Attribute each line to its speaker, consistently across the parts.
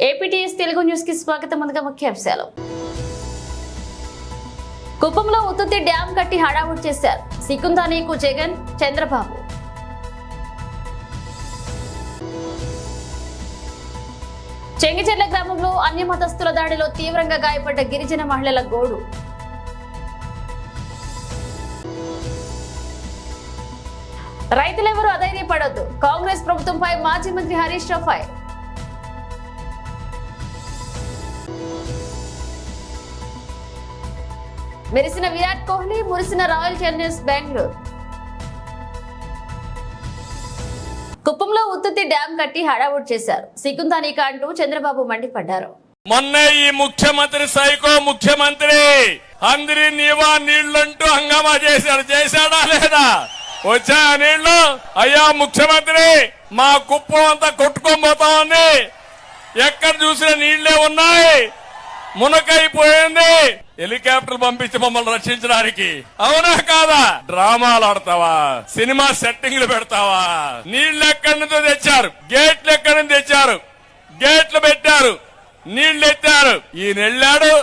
Speaker 1: APTS Telugu news కి స్వాగతం. ముందుగా ముఖ్యాంశాలు. కుప్పంలో ఉత్తుత్తి డ్యాం కట్టి హడావుడి చేశారు సికుందానీకు జగన్, చంద్రబాబు. చెంగిచెర్ల గ్రామంలో అన్యమతస్థుల దాడిలో తీవ్రంగా గాయపడ్డ గిరిజన మహిళల గోడు. రైతులెవరూ అధైర్యపడొద్దు, కాంగ్రెస్ ప్రభుత్వంపై మాజీ మంత్రి హరీష్ రావు ఫైర్. మెరిసిన విరాట్ కోహ్లీ, మురిసిన రాయల్ ఛాలెంజర్స్ బెంగళూరు. కుప్పంలో ఉత్తుత్తి డ్యాం కట్టి హడావుడి చేశారు సికుందానీకా అంటూ చంద్రబాబు మండిపడ్డారు.
Speaker 2: మొన్న ఈ ముఖ్యమంత్రి సైకో ముఖ్యమంత్రి అందరి నీవా నీళ్లంటూ హంగామా చేశాడా లేదా? వచ్చా నీళ్లు? అయ్యా ముఖ్యమంత్రి, మా కుప్పం అంతా కొట్టుకోబోతామని ఎక్కడ చూసినా నీళ్లే ఉన్నాయి, మునకైపోయింది. హెలికాప్టర్ పంపించి మమ్మల్ని రక్షించడానికి. అవునా కాదా? డ్రామాలు ఆడతావా? సినిమా సెట్టింగ్లు పెడతావా? నీళ్లు ఎక్కడి నుంచో తెచ్చారు, గేట్లు ఎక్కడి నుంచి తెచ్చారు, గేట్లు పెట్టారు, నీళ్లు ఎత్తారు. ఈయన వెళ్ళాడు,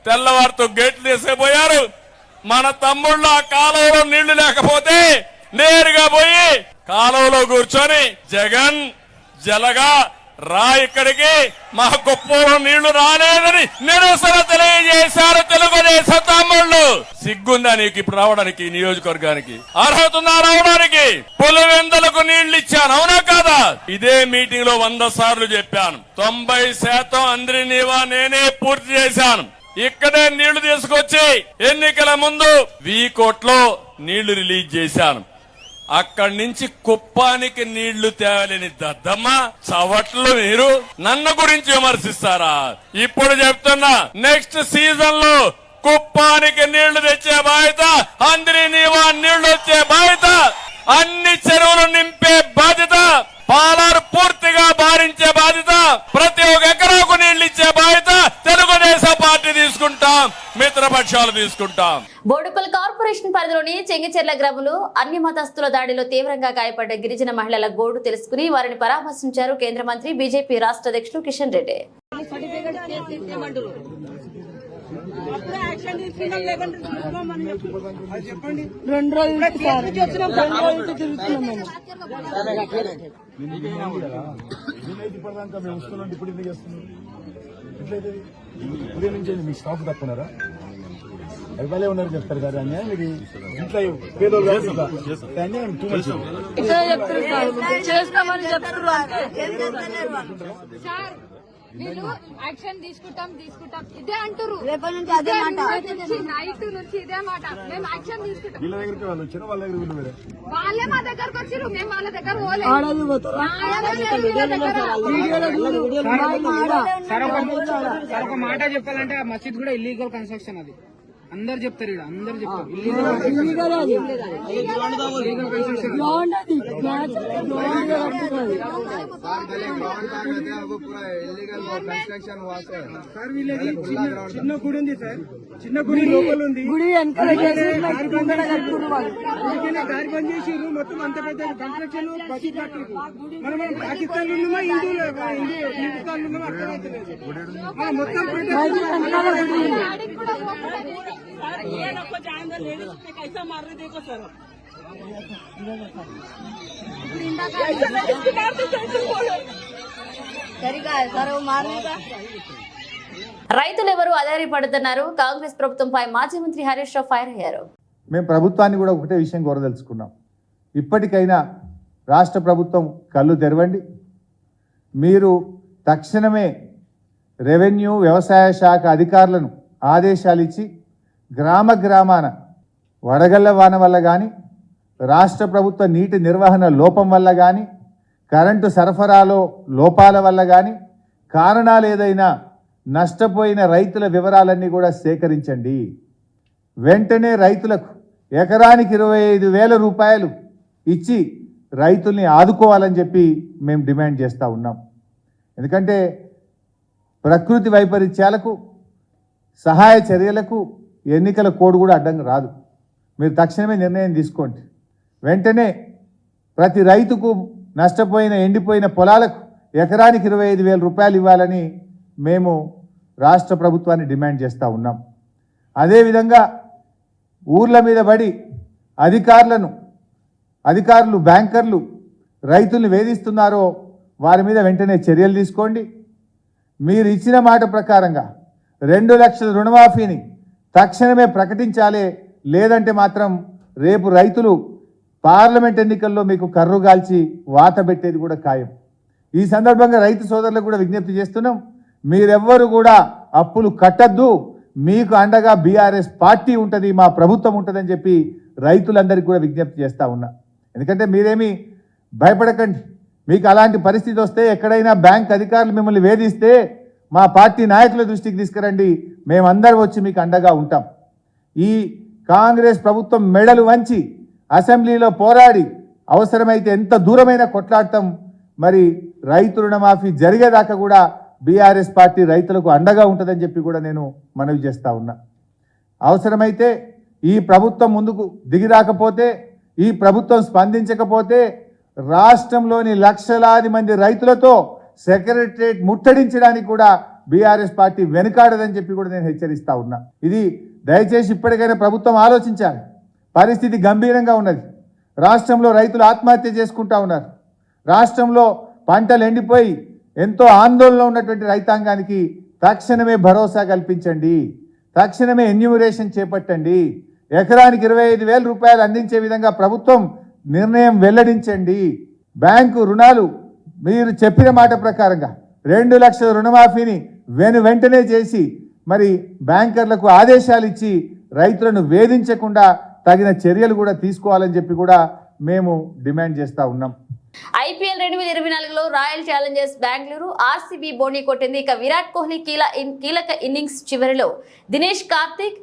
Speaker 2: తెల్లవారితో గేట్లు తీసుకుపోయారు. మన తమ్ముళ్ళు ఆ కాలువలో నీళ్లు లేకపోతే నేరుగా పోయి కాలువలో కూర్చొని జగన్ జలగా రా, ఇక్కడికి మా కుప్పంలో నీళ్లు రాలేదని నిరసన తెలియజేశారు తెలుగుదేశం తమ్ముళ్ళు. సిగ్గుందా నీకు ఇప్పుడు రావడానికి? నియోజకవర్గానికి అర్హత ఉందా రావడానికి? పులివెందులకు నీళ్లు ఇచ్చాను, అవునా కాదా? ఇదే మీటింగ్ లో 100 సార్లు చెప్పాను. 90% అందరి నీవా నేనే పూర్తి చేశాను. ఇక్కడే నీళ్లు తీసుకొచ్చి ఎన్నికల ముందు వీకోట్లో నీళ్లు రిలీజ్ చేశాను. అక్కడి నుంచి కుప్పానికి నీళ్లు తేవాలని దద్దమ్మ చవట్లు మీరు నన్ను గురించి విమర్శిస్తారా? ఇప్పుడు చెప్తున్నా, నెక్స్ట్ సీజన్ లో కుప్పానికి నీళ్లు తెచ్చే బాధ్యత, అందరి నీవా నీళ్లు వచ్చే బాధ్యత, అన్ని చెరువులు నింపే బాధ్యత, పాలారు పూర్తిగా భారించే బాధ్యత, ప్రతి ఒక్క ఎకరాకు నీళ్లు ఇచ్చే బాధ్యత తెలుగుదేశం పార్టీ తీసుకుంటాం, మిత్రపక్షాలు తీసుకుంటాం.
Speaker 1: బోడుపల్ కార్పొరేషన్ పరిధిలోని చెంగిచెర్ల గ్రామంలో అన్యమతస్థుల దాడిలో తీవ్రంగా గాయపడ్డ గిరిజన మహిళల గోడు తెలుసుకుని వారిని పరామర్శించారు కేంద్ర మంత్రి బీజేపీ రాష్ట్ర అధ్యక్షుడు కిషన్ రెడ్డి.
Speaker 3: మీ స్టాఫ్ తప్పున్నారా? ఎవరే ఉన్నారు చెప్తారు కదా అన్యాయం. ఇది ఇంట్లో పేదోళ్ళు అన్యాయం
Speaker 4: వీళ్ళు యాక్షన్ తీసుకుంటాం ఇదే అంటారు. నైట్ నుంచి ఇదే మాట, మేము యాక్షన్ తీసుకుంటాం.
Speaker 3: వీళ్ళ దగ్గరికి వాళ్ళు వచ్చారు, వాళ్ళ దగ్గర వీళ్ళు వేరే
Speaker 4: వాళ్ళే మా దగ్గరకు వచ్చారు, మేము వాళ్ళ దగ్గర
Speaker 5: సార్ ఒక మాట చెప్పాలంటే ఆ మసీద్ కూడా ఇల్లీగల్ కన్స్ట్రక్షన్. అది అందరు చెప్తారు, ఇక్కడ అందరు చెప్తారు సార్. వీళ్ళది చిన్న గుడి ఉంది సార్, చిన్న గుడి లోపల ఉంది, గుడి దారి బంద్ చేసిర్రు. మొత్తం అంత పెద్ద కన్స్ట్రక్షన్ మసీద్ కట్టిరు. మనం పాకిస్తాన్ లో ఉన్నామా, హిందుస్థాన్ లో ఉన్నామా అర్థమవుతుంది. మొత్తం
Speaker 6: कैसा मार रहे देखो सर.
Speaker 1: రైతులెవరూ అధైర్యపడుతున్నారు, కాంగ్రెస్ ప్రభుత్వంపై మాజీ మంత్రి హరీష్ రావు ఫైర్ అయ్యారు.
Speaker 7: మేము ప్రభుత్వాన్ని కూడా ఒకటే విషయం కోరదలుచుకున్నాం. ఇప్పటికైనా రాష్ట్ర ప్రభుత్వం కళ్ళు తెరవండి. మీరు తక్షణమే రెవెన్యూ వ్యవసాయ శాఖ అధికారులను ఆదేశాలు ఇచ్చి గ్రామాన వడగళ్ల వాన వల్ల కానీ, రాష్ట్ర ప్రభుత్వ నీటి నిర్వహణ లోపం వల్ల కానీ, కరెంటు సరఫరాలో లోపాల వల్ల కానీ, కారణాలు ఏదైనా నష్టపోయిన రైతుల వివరాలన్నీ కూడా సేకరించండి. వెంటనే రైతులకు ఎకరానికి 25,000 రూపాయలు ఇచ్చి రైతుల్ని ఆదుకోవాలని చెప్పి మేము డిమాండ్ చేస్తూ ఉన్నాం. ఎందుకంటే ప్రకృతి వైపరీత్యాలకు, సహాయ చర్యలకు ఎన్నికల కోడ్ కూడా అడ్డంగా రాదు. మీరు తక్షణమే నిర్ణయం తీసుకోండి. వెంటనే ప్రతి రైతుకు నష్టపోయిన ఎండిపోయిన పొలాలకు ఎకరానికి 25,000 రూపాయలు ఇవ్వాలని మేము రాష్ట్ర ప్రభుత్వాన్ని డిమాండ్ చేస్తూ ఉన్నాం. అదేవిధంగా ఊర్ల మీద పడి అధికారులు బ్యాంకర్లు రైతుల్ని వేధిస్తున్నారో వారి మీద వెంటనే చర్యలు తీసుకోండి. మీరు ఇచ్చిన మాట ప్రకారంగా 2 లక్షల రుణమాఫీని తక్షణమే ప్రకటించాలి. లేదంటే మాత్రం రేపు రైతులు పార్లమెంట్ ఎన్నికల్లో మీకు కర్రుగాల్చి వాత పెట్టేది కూడా ఖాయం. ఈ సందర్భంగా రైతు సోదరులకు కూడా విజ్ఞప్తి చేస్తున్నాం, మీరెవ్వరు కూడా అప్పులు కట్టద్దు, మీకు అండగా బీఆర్ఎస్ పార్టీ ఉంటుంది, మా ప్రభుత్వం ఉంటుందని చెప్పి రైతులందరికీ కూడా విజ్ఞప్తి చేస్తూ ఉన్నా. ఎందుకంటే మీరేమీ భయపడకండి, మీకు అలాంటి పరిస్థితి వస్తే ఎక్కడైనా బ్యాంక్ అధికారులు మిమ్మల్ని వేధిస్తే మా పార్టీ నాయకుల దృష్టికి తీసుకురండి, మేమందరం వచ్చి మీకు అండగా ఉంటాం. ఈ కాంగ్రెస్ ప్రభుత్వం మెడలు వంచి అసెంబ్లీలో పోరాడి అవసరమైతే ఎంత దూరమైనా కొట్లాడతాం. మరి రైతు రుణమాఫీ జరిగేదాకా కూడా బీఆర్ఎస్ పార్టీ రైతులకు అండగా ఉంటుందని చెప్పి కూడా నేను మనవి చేస్తూ ఉన్నా. అవసరమైతే ఈ ప్రభుత్వం ముందుకు దిగి రాకపోతే, ఈ ప్రభుత్వం స్పందించకపోతే రాష్ట్రంలోని లక్షలాది మంది రైతులతో సెక్రటరేట్ ముట్టడించడానికి కూడా బీఆర్ఎస్ పార్టీ వెనుకాడదని చెప్పి కూడా నేను హెచ్చరిస్తా ఉన్నా. ఇది దయచేసి ఇప్పటికైనా ప్రభుత్వం ఆలోచించాలి. పరిస్థితి గంభీరంగా ఉన్నది. రాష్ట్రంలో రైతులు ఆత్మహత్య చేసుకుంటా ఉన్నారు. రాష్ట్రంలో పంటలు ఎండిపోయి ఎంతో ఆందోళనలో ఉన్నటువంటి రైతాంగానికి తక్షణమే భరోసా కల్పించండి, తక్షణమే ఎన్యూమరేషన్ చేపట్టండి, ఎకరానికి 25,000 రూపాయలు అందించే విధంగా ప్రభుత్వం నిర్ణయం వెల్లడించండి. బ్యాంకు రుణాలు మీరు చెప్పిన మాట ప్రకారంగా 2 లక్షల రుణమాఫీని వెంటనే చేసి మరి బ్యాంకర్లకు ఆదేశాలు ఇచ్చి రైతులను వేధించకుండా తగిన చర్యలు కూడా తీసుకోవాలని చెప్పి కూడా మేము డిమాండ్ చేస్తూ ఉన్నాం.
Speaker 1: IPL 2024లో రాయల్ ఛాలెంజర్స్ బెంగళూరు RCB బోని కొట్టింది. ఇక విరాట్ కోహ్లీ కీలక ఇన్నింగ్స్ చివరిలో దినేష్ కార్తిక్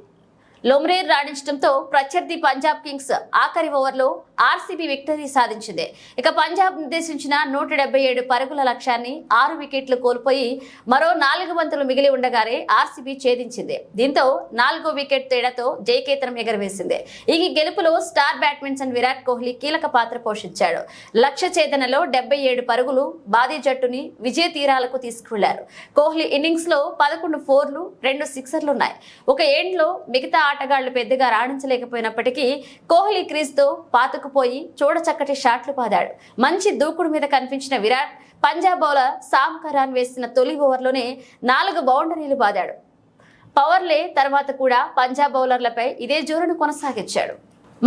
Speaker 1: లోమ్రేర్ రాణించడంతో ప్రత్యర్థి పంజాబ్ కింగ్స్ ఆఖరి ఓవర్లో RCB విక్టరీ సాధించింది. ఇక పంజాబ్ నిర్దేశించిన 177 పరుగుల లక్ష్యాన్ని 6 వికెట్లు కోల్పోయి మరో 4 బంతులు మిగిలి ఉండగానే RCB ఛేదించింది. దీంతో 4వ వికెట్ తేడాతో జయకేతనం ఎగరవేసింది. ఈ గెలుపులో స్టార్ బ్యాట్స్మన్ విరాట్ కోహ్లీ కీలక పాత్ర పోషించాడు. లక్ష్య ఛేదనలో 77 పరుగులు బాదీ జట్టుని విజయ తీరాలకు తీసుకువెళ్లారు. కోహ్లీ ఇన్నింగ్స్ లో 11 4లు 2 సిక్సర్లు ఉన్నాయి. ఒక ఎండ్లో మిగతా ఆటగాళ్లు పెద్దగా రాణించలేకపోయినప్పటికీ కోహ్లీ క్రీజ్ తో పాతుకుపోయి చూడచక్కటి షాట్లు పాదాడు. మంచి దూకుడు మీద కనిపించిన విరాట్ పంజాబ్ బౌలర్ సామ్ కరాన్ వేసిన తొలి ఓవర్లోనే 4 బౌండరీలు బాదాడు. పవర్లే తర్వాత కూడా పంజాబ్ బౌలర్లపై ఇదే జోరును కొనసాగించాడు.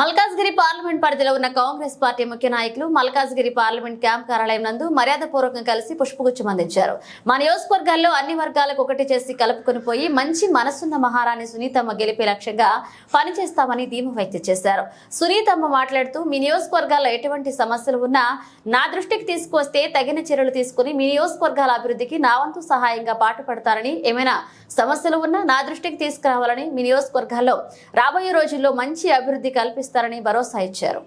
Speaker 1: మల్కాజ్గిరి పార్లమెంట్ పరిధిలో ఉన్న కాంగ్రెస్ పార్టీ ముఖ్య నాయకులు మల్కాజ్గిరి పార్లమెంట్ క్యాంప్ కార్యాలయం నందు మర్యాదపూర్వకంగా కలిసి పుష్పగుచ్చం అందించారు. మా నియోజకవర్గాల్లో అన్ని వర్గాలకు ఒకటి చేసి కలుపుకొని పోయి మంచి మనసున్న మహారాణి సునీతమ్మ గెలిపే లక్ష్యంగా పనిచేస్తామని ధీమా వ్యక్తం చేశారు. సునీతమ్మ మాట్లాడుతూ మీ నియోజకవర్గాల్లో ఎటువంటి సమస్యలు ఉన్నా నా దృష్టికి తీసుకువస్తే తగిన చర్యలు తీసుకుని మీ నియోజకవర్గాల అభివృద్ధికి నా వంతు సహాయంగా పాటుపడతారని, ఏమైనా సమస్యలు ఉన్నా నా దృష్టికి తీసుకురావాలని, మీ నియోజకవర్గాల్లో రాబోయే రోజుల్లో మంచి అభివృద్ధి కల్పిస్తారని భరోసా ఇచ్చారు.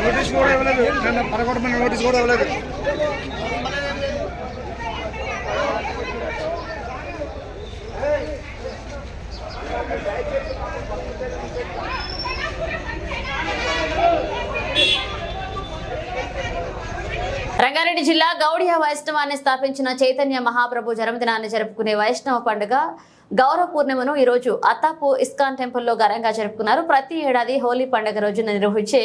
Speaker 5: నోటీస్ కూడా ఇవ్వలేదు, పరగొట్టమని నోటీస్ కూడా ఇవ్వలేదు.
Speaker 1: రంగారెడ్డి జిల్లా గౌడియా వైష్ణవాన్ని స్థాపించిన చైతన్య మహాప్రభు జన్మదినాన్ని జరుపుకునే వైష్ణవ పండుగ గౌరవ పూర్ణిమను ఈ రోజు అత్తాపూర్ ఇస్కాన్ టెంపుల్లో ఘనంగా జరుపుకున్నారు. ప్రతి ఏడాది హోలీ పండుగ రోజున నిర్వహించే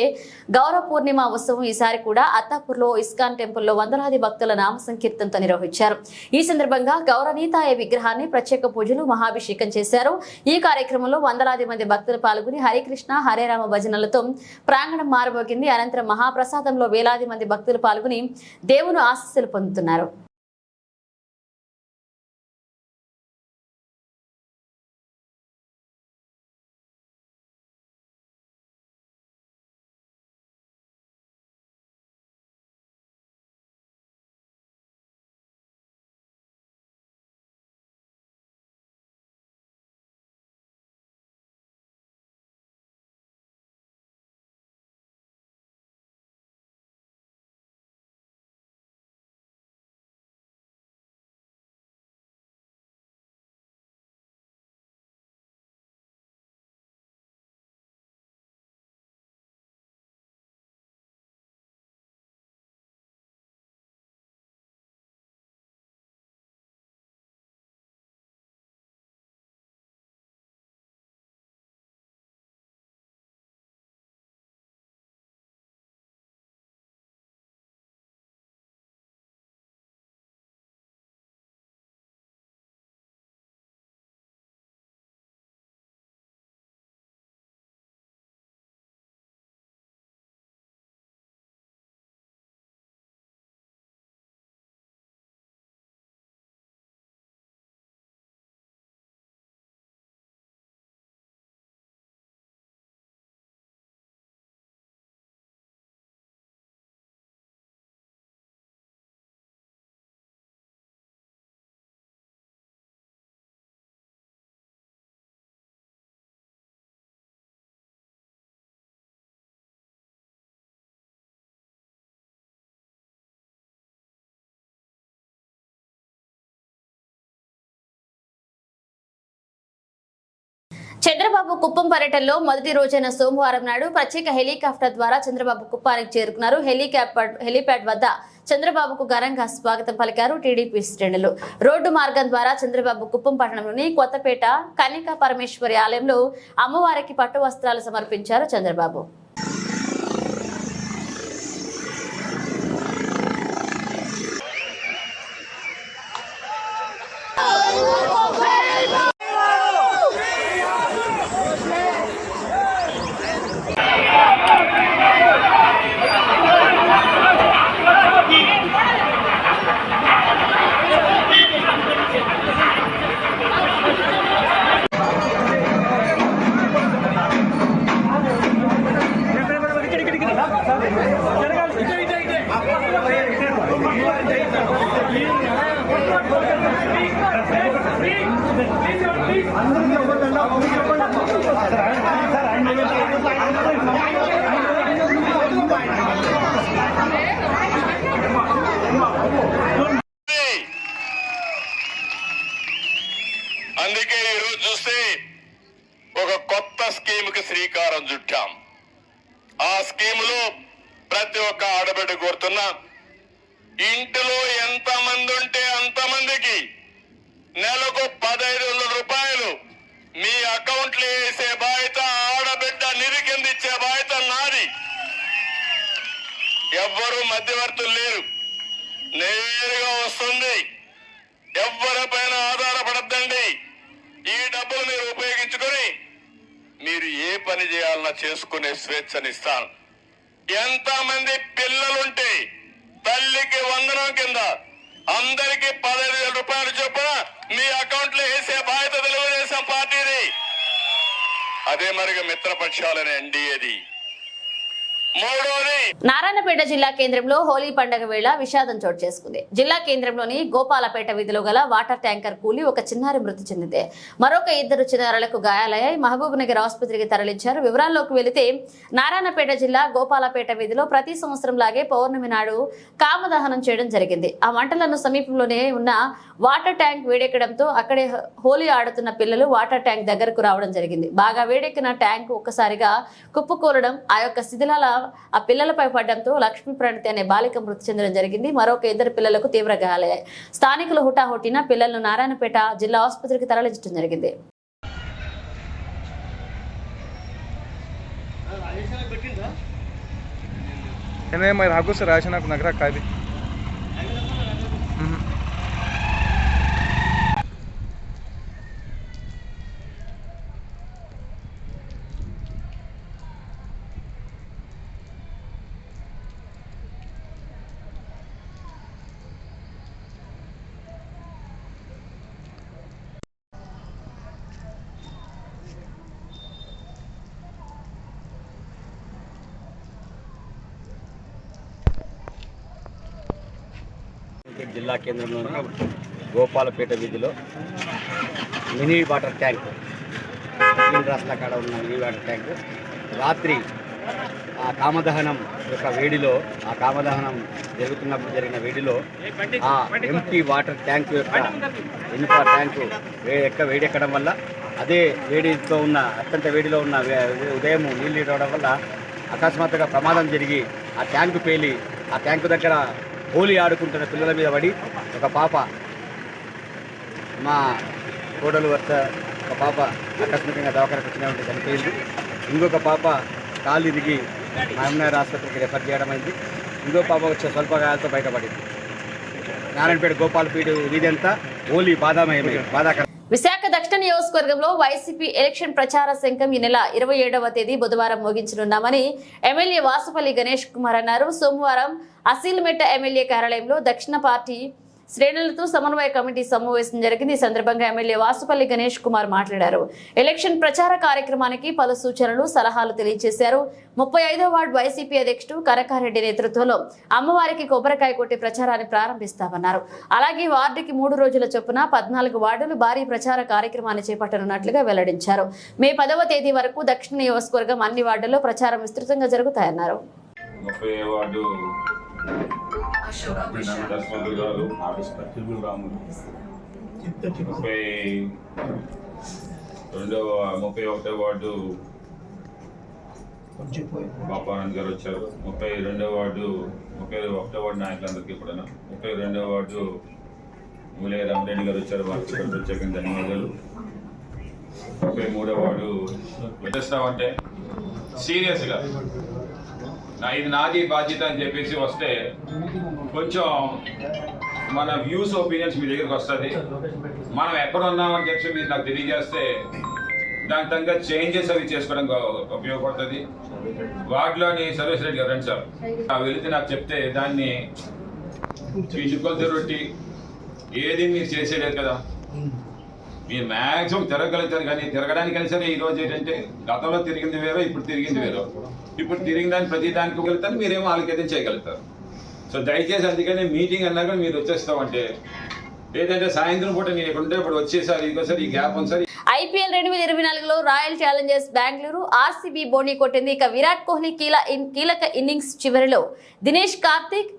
Speaker 1: గౌరవ పూర్ణిమ ఉత్సవం ఈసారి కూడా అత్తాపూర్లో ఇస్కాన్ టెంపుల్లో వందలాది భక్తుల నామ సంకీర్తనతో నిర్వహించారు. ఈ సందర్భంగా గౌరవనీతాయ విగ్రహాన్ని ప్రత్యేక పూజలు మహాభిషేకం చేశారు. ఈ కార్యక్రమంలో వందలాది మంది భక్తులు పాల్గొని హరికృష్ణ హరేరామ భజనలతో ప్రాంగణం మారబోగింది. అనంతరం మహాప్రసాదంలో వేలాది మంది భక్తులు పాల్గొని దేవుని ఆశీస్సులు పొందుతున్నారు. చంద్రబాబు కుప్పం పర్యటనలో మొదటి రోజైన సోమవారం నాడు ప్రత్యేక హెలికాప్టర్ ద్వారా చంద్రబాబు కుప్పానికి చేరుకున్నారు. హెలీప్యాడ్ వద్ద చంద్రబాబుకు ఘనంగా స్వాగతం పలికారు టీడీపీ శ్రేణులు. రోడ్డు మార్గం ద్వారా చంద్రబాబు కుప్పం పట్టణంలోని కొత్తపేట కన్నికా పరమేశ్వరి ఆలయంలో అమ్మవారికి పట్టు వస్త్రాలు సమర్పించారు చంద్రబాబు.
Speaker 2: అందుకే ఈరోజు చూస్తే ఒక కొత్త స్కీమ్ కి శ్రీకారం చుట్టాం. ఆ స్కీములో ప్రతి ఒక్క ఆడబిడ్డ కోరుతున్నా, ఇంటిలో ఎంత మంది ఉంటే అంతమందికి నెలకు 15,000 రూపాయలు మీ అకౌంట్లో వేసే బాధ్యత, ఆడబిడ్డ నిధి కింద ఇచ్చే బాధ్యత నాది. ఎవ్వరూ మధ్యవర్తులు లేరు, నేరుగా వస్తుంది. ఎవరిపైన ఆధారపడద్దండి. ఈ డబ్బులు మీరు ఉపయోగించుకొని మీరు ఏ పని చేయాలన్నా చేసుకునే స్వేచ్ఛనిస్తాను. ఎంతమంది పిల్లలుంటే తల్లికి వందనం కింద అందరికి 15,000 రూపాయలు చొప్పున మీ అకౌంట్ లో వేసే బాధ్యత తెలుగుదేశం పార్టీది. అదే మరిగా మిత్రపక్షాలని ఎన్డీఏది. మూడోది,
Speaker 1: నారాయణపేట జిల్లా కేంద్రంలో హోలీ పండుగ వేళ విషాదం చోటు చేసుకుంది. జిల్లా కేంద్రంలోని గోపాలపేట వీధిలో గల వాటర్ ట్యాంకర్ కూలి ఒక చిన్నారి మృతి చెందింది. మరొక 2 చిన్నారులకు గాయాలయ్యాయి. మహబూబ్ నగర్ ఆసుపత్రికి తరలించారు. వివరాల్లోకి వెళితే నారాయణపేట జిల్లా గోపాలపేట వీధిలో ప్రతి సంవత్సరం లాగే పౌర్ణమి నాడు కామదహనం చేయడం జరిగింది. ఆ మంటలను సమీపంలోనే ఉన్న వాటర్ ట్యాంక్ వేడెక్కడంతో అక్కడే హోలీ ఆడుతున్న పిల్లలు వాటర్ ట్యాంక్ దగ్గరకు రావడం జరిగింది. బాగా వేడెక్కిన ట్యాంక్ ఒక్కసారిగా కుప్పకూలడం, ఆ యొక్క శిథిలాల ఆ పిల్లలపై పడడంతో లక్ష్మీ ప్రణతి అనే బాలిక మృతి చెందడం జరిగింది. మరొక 2 పిల్లలకు తీవ్ర గాయాలయ్యాయి. స్థానికులు హుటాహుటిన పిల్లలను నారాయణపేట జిల్లా ఆసుపత్రికి తరలించడం జరిగింది.
Speaker 8: మరి రాకు సార్ రాసి నాకు నగరా కాదు.
Speaker 9: జిల్లా కేంద్రంలోని గోపాలపేట వీధిలో మినీ వాటర్ ట్యాంక్, రాష్ట్ర కాడ ఉన్న మినీ వాటర్ ట్యాంక్ రాత్రి ఆ కామదహనం యొక్క వేడిలో, ఆ కామదహనం జరుగుతున్నప్పుడు జరిగిన వేడిలో ఆ ఎంటీ వాటర్ ట్యాంక్ యొక్క ఇనుప ట్యాంకు వేడెక్కడం వల్ల, అదే వేడితో ఉన్న అత్యంత వేడిలో ఉన్న ఉదయం నీళ్ళు రావడం వల్ల అకస్మాత్తుగా ప్రమాదం జరిగి ఆ ట్యాంకు పేలి ఆ ట్యాంకు దగ్గర హోలీ ఆడుకుంటున్న పిల్లల మీద పడి ఒక పాప, మా కోడలు వద్ద ఒక పాప అకస్మాత్తుగా దవాఖానకు వచ్చినటువంటి చనిపోయింది. ఇంకొక పాప కాలు ఇరిగి మహబూబ్నగర్ ఆసుపత్రికి రెఫర్ చేయడం అయింది. ఇంకో పాప వచ్చే స్వల్ప గాయాలతో బయటపడింది. నారాయణపేట గోపాలపేట వీధంతా హోలీ బాధాకరం.
Speaker 1: విశాఖ దక్షిణ నియోజకవర్గంలో వైసీపీ ఎలక్షన్ ప్రచార శంఖం ఈ నెల 27వ తేదీ బుధవారం మోగించనున్నామని ఎమ్మెల్యే వాసుపల్లి గణేష్ కుమార్ అన్నారు. సోమవారం అసీల్మెట్ట ఎమ్మెల్యే కార్యాలయంలో దక్షిణ పార్టీ శ్రేణులతో సమన్వయ కమిటీ సమావేశం జరిగింది. ఈ సందర్భంగా ఎమ్మెల్యే వాసుపల్లి గణేష్ కుమార్ మాట్లాడారు. ఎలక్షన్ ప్రచార కార్యక్రమానికి పలు సూచనలు, సలహాలు తెలియజేశారు. 35వ వార్డు వైసీపీ అధ్యక్షుడు కనకారెడ్డి నేతృత్వంలో అమ్మవారికి కొబ్బరికాయ కొట్టి ప్రచారాన్ని ప్రారంభిస్తామన్నారు. అలాగే వార్డుకి 3 రోజుల చొప్పున 14 వార్డులు భారీ ప్రచార కార్యక్రమాన్ని చేపట్టనున్నట్లుగా వెల్లడించారు. మే 10వ తేదీ వరకు దక్షిణ నియోజకవర్గం అన్ని వార్డుల్లో ప్రచారం విస్తృతంగా జరుగుతాయన్నారు.
Speaker 2: 31వ వార్డు బాపానంద్ గారు వచ్చారు. 32వ వార్డు 31వ వార్డు నాయకులందరికీ కూడా 32వ వార్డు మూలే రామరెడ్డి గారు వచ్చారు. వారికి ప్రత్యేకంగా ధన్యవాదాలు. 33వ వార్డు వచ్చేస్తామంటే సీరియస్గా ఇది నాది బాధ్యత అని చెప్పేసి వస్తే కొంచెం మన వ్యూస్ ఒపీనియన్స్ మీ దగ్గరికి వస్తుంది. మనం ఎక్కడ ఉన్నామని చెప్పి మీరు నాకు తెలియజేస్తే దాని తగ్గ చేంజెస్ అవి చేసుకోవడానికి ఉపయోగపడుతుంది. వార్డులోని సర్వీస్ రెడ్డి గారు రండి సార్ వెళితే నాకు చెప్తే దాన్ని చుక్కలు రొట్టి ఏది మీరు చేసేలేదు కదా, మీరు మ్యాక్సిమం తిరగలుగుతారు. కానీ తిరగడానికి కానీ సరే ఈరోజు ఏంటంటే గతంలో తిరిగింది వేరో ఇప్పుడు తిరిగింది వేరో. ఇప్పుడు తిరిగిన దాన్ని ప్రతి దానికి వెళ్తాను మీరేమో వాళ్ళకైతే చేయగలుగుతారు. సో దయచేసి అందుకని మీటింగ్ అన్నా కూడా మీరు వచ్చేస్తామంటే ఏదంటే సాయంత్రం పూట నేను ఇక్కడ ఉంటే ఇప్పుడు వచ్చేసారి ఇంకోసారి ఈ గ్యాప్ ఉంది సార్.
Speaker 1: IPL 2024లో రాయల్ ఛాలెంజర్స్ బెంగళూరు RCB బోని కొట్టింది. ఇక విరాట్ కోహ్లీ కీలక ఇన్నింగ్స్ చివరిలో దినేష్ కార్తిక్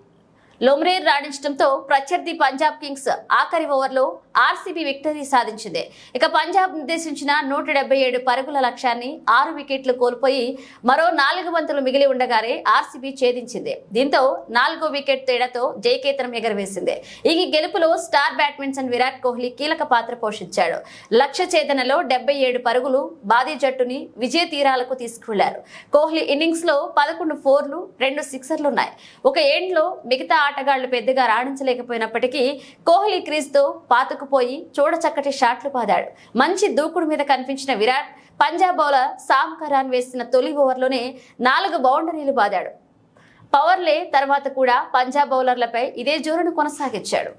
Speaker 1: లోమ్రేర్ రాణించడంతో ప్రత్యర్థి పంజాబ్ కింగ్స్ ఆఖరి ఓవర్లో RCB విక్టరీ సాధించింది. ఇక పంజాబ్ నిర్దేశించిన 177 పరుగుల లక్ష్యాన్ని 6 వికెట్లు కోల్పోయి మరో 4 బంతులు మిగిలి ఉండగానే RCB ఛేదించింది. దీంతో 4వ వికెట్ తేడాతో జయకేతనం ఎగరవేసింది. ఈ గెలుపులో స్టార్ బ్యాట్స్మన్ విరాట్ కోహ్లీ కీలక పాత్ర పోషించాడు. లక్ష్య ఛేదనలో 77 పరుగులు బాదీ జట్టుని విజయ తీరాలకు తీసుకువెళ్లారు. కోహ్లీ ఇన్నింగ్స్ లో 11 4లు 2 సిక్సర్లున్నాయి. ఒక ఎండ్లో మిగతా ఆటగాళ్లు పెద్దగా రాణించలేకపోయినప్పటికీ కోహ్లీ క్రీజ్ తో పాతుకుపోయి చూడచక్కటి షాట్లు పాదాడు. మంచి దూకుడు మీద కనిపించిన విరాట్ పంజాబ్ బౌలర్ సామ్ కరాన్ వేసిన తొలి ఓవర్లోనే 4 బౌండరీలు బాదాడు. పవర్లే తర్వాత కూడా పంజాబ్ బౌలర్లపై ఇదే జోరును కొనసాగించాడు.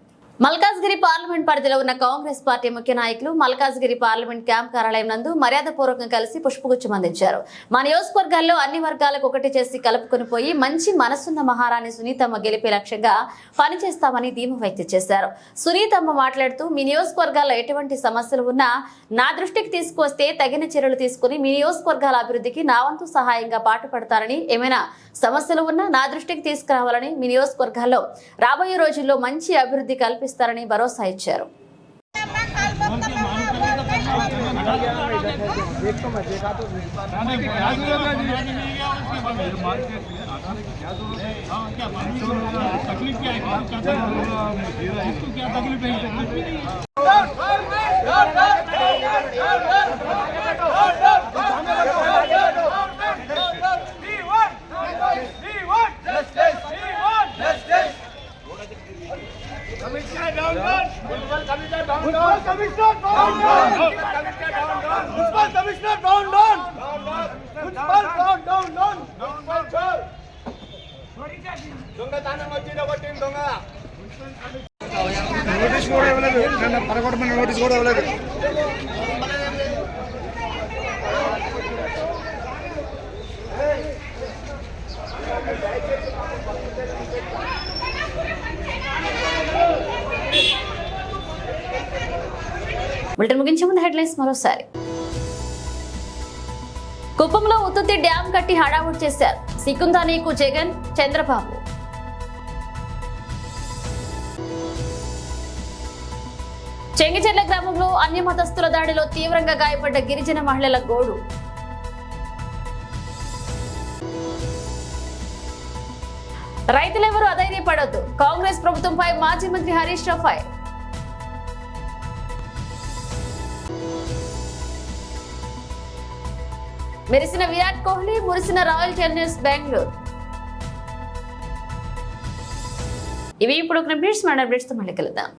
Speaker 1: మల్కాజ్గిరి పార్లమెంట్ పరిధిలో ఉన్న కాంగ్రెస్ పార్టీ ముఖ్య నాయకులు మల్కాజ్గిరి పార్లమెంట్ క్యాంప్ కార్యాలయం నందు మర్యాదపూర్వకంగా కలిసి పుష్పగుచ్చం అందించారు. మా నియోజకవర్గాల్లో అన్ని వర్గాలకు ఒకటి చేసి కలుపుకొని పోయి మంచి మనసున్న మహారాణి సునీతమ్మ గెలిపే లక్ష్యంగా పనిచేస్తామని ధీమా వ్యక్తం చేశారు. సునీతమ్మ మాట్లాడుతూ మీ నియోజకవర్గాల్లో ఎటువంటి సమస్యలు ఉన్నా నా దృష్టికి తీసుకువస్తే తగిన చర్యలు తీసుకుని మీ నియోజకవర్గాల అభివృద్ధికి నా వంతు సహాయంగా పాటుపడతారని, ఏమైనా సమస్యలు ఉన్నా నా దృష్టికి తీసుకురావాలని, మీ నియోజకవర్గాల్లో రాబోయే రోజుల్లో మంచి అభివృద్ధి కల్పిస్తారని భరోసా ఇచ్చారు.
Speaker 5: నోటీస్ కూడా ఇవ్వలేదు, పరగొట్టమని నోటీస్ కూడా ఇవ్వలేదు.
Speaker 1: బులెటిన్ ముగించే ముందు హెడ్లైన్స్ మరోసారి. కుప్పంలో ఉత్తుత్తి డ్యాం కట్టి హడావుడి చేశారు సికుందానీకు జగన్, చంద్రబాబు. చెంగిచెర్ల గ్రామంలో అన్యమతస్థుల దాడిలో తీవ్రంగా గాయపడ్డ గిరిజన మహిళల గోడు. రైతులెవరూ అధైర్యపడొద్దు, కాంగ్రెస్ ప్రభుత్వంపై మాజీ మంత్రి హరీష్ రావు ఫైర్. మెరిసిన విరాట్ కోహ్లీ, మురిసిన రాయల్ ఛాలెంజర్స్ బెంగళూరు. ఇవి ఇప్పుడు అప్డేట్స్. మన అప్డేట్స్ తో మళ్ళీ కలుద్దాం.